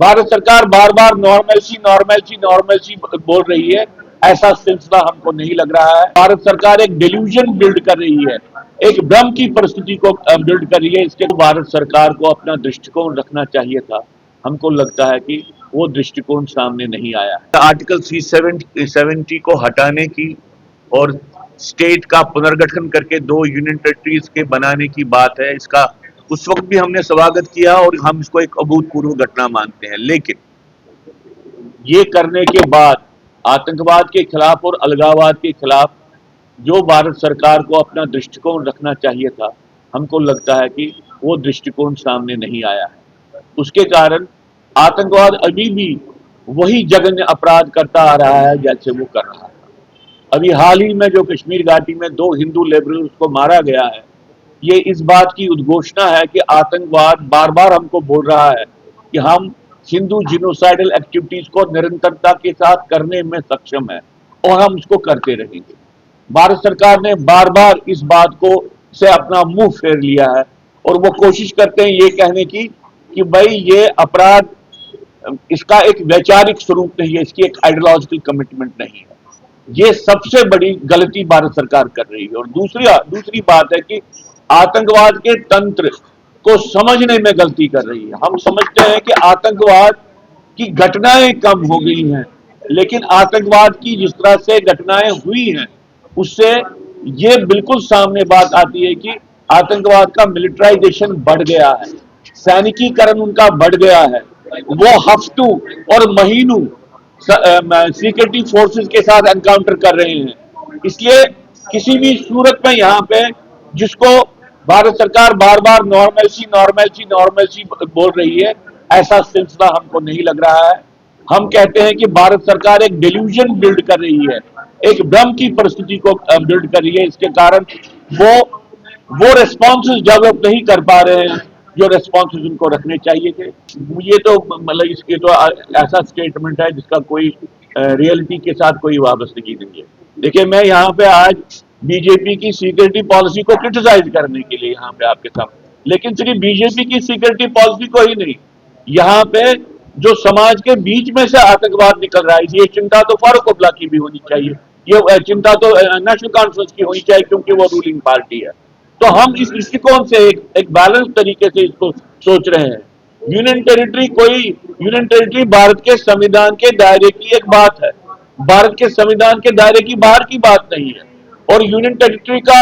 भारत सरकार बार बार normalcy normalcy normalcy बोल रही है, ऐसा सिलसिला हमको नहीं लग रहा है। भारत सरकार एक डिल्यूजन बिल्ड कर रही है, एक भ्रम की परिस्थिति को बिल्ड कर रही है। इसके भारत सरकार को अपना दृष्टिकोण रखना चाहिए था। हमको लगता है कि वो दृष्टिकोण सामने नहीं आया है। आर्टिकल 370 को हटाने की और स्टेट का पुनर्गठन करके 2 यूनियन टेरिटरीज के बनाने की बात है। इसका उस वक्त भी हमने स्वागत किया और हम इसको एक अभूतपूर्व घटना मानते हैं। लेकिन ये करने के बाद आतंकवाद के खिलाफ और अलगाववाद के खिलाफ जो भारत सरकार को अपना दृष्टिकोण रखना चाहिए था, हमको लगता है कि वो दृष्टिकोण सामने नहीं आया है। उसके कारण आतंकवाद अभी भी वही जघन्य अपराध करता आ रहा है जैसे वो कर रहा था। अभी हाल ही में जो कश्मीर घाटी में 2 हिंदू लेबरर्स को मारा गया है, ये इस बात की उद्घोषणा है कि आतंकवाद बार बार हमको बोल रहा है कि हम हिंदू जिनोसाइडल एक्टिविटीज को निरंतरता के साथ करने में सक्षम है और हम उसको करते रहेंगे। भारत सरकार ने बार बार इस बात को से अपना मुंह फेर लिया है और वो कोशिश करते हैं ये कहने की कि भाई ये अपराध इसका एक वैचारिक स्वरूप नहीं है, इसकी एक आइडियोलॉजिकल कमिटमेंट नहीं है। ये सबसे बड़ी गलती भारत सरकार कर रही है। और दूसरी बात है कि आतंकवाद के तंत्र को समझने में गलती कर रही है। हम समझते हैं कि आतंकवाद की घटनाएं कम हो गई हैं, लेकिन आतंकवाद की जिस तरह से घटनाएं हुई हैं उससे ये बिल्कुल सामने बात आती है कि आतंकवाद का मिलिटराइजेशन बढ़ गया है, सैनिकीकरण उनका बढ़ गया है। वो हफ्तों और महीनों सिक्योरिटी फोर्सेस के साथ एनकाउंटर कर रहे हैं। इसलिए किसी भी सूरत में यहाँ पे जिसको भारत सरकार बार बार नॉर्मलसी नॉर्मलसी नॉर्मलसी बोल रही है, ऐसा सिलसिला हमको नहीं लग रहा है। हम कहते हैं कि भारत सरकार एक डिल्यूजन बिल्ड कर रही है, एक भ्रम की परिस्थिति को बिल्ड कर रही है। इसके कारण वो रेस्पॉन्सेज डेवलप नहीं कर पा रहे हैं जो रेस्पॉन्सेज उनको रखने चाहिए थे। ये तो मतलब इसके तो ऐसा स्टेटमेंट है जिसका कोई रियलिटी के साथ कोई वाबस्तगी नहीं है। देखिए, मैं यहाँ पे आज बीजेपी की सिक्योरिटी पॉलिसी को क्रिटिसाइज करने के लिए यहाँ पे आपके सामने, लेकिन सिर्फ बीजेपी की सिक्योरिटी पॉलिसी को ही नहीं, यहाँ पे जो समाज के बीच में से आतंकवाद निकल रहा है, ये चिंता तो फारूक अब्दुल्ला की भी होनी चाहिए, ये चिंता तो नेशनल कॉन्फ्रेंस की होनी चाहिए क्योंकि वो रूलिंग पार्टी है। तो हम इस दृष्टिकोण से एक बैलेंस तरीके से इसको सोच रहे हैं। यूनियन टेरिटरी भारत के संविधान के दायरे की एक बात है, भारत के संविधान के दायरे की बाहर की बात नहीं है। और यूनियन टेरिटरी का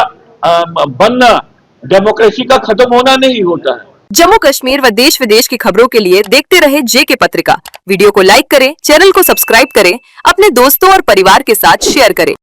बनना डेमोक्रेसी का खत्म होना नहीं होता है। जम्मू कश्मीर व देश विदेश की खबरों के लिए देखते रहे जेके पत्रिका। वीडियो को लाइक करें, चैनल को सब्सक्राइब करें, अपने दोस्तों और परिवार के साथ शेयर करें।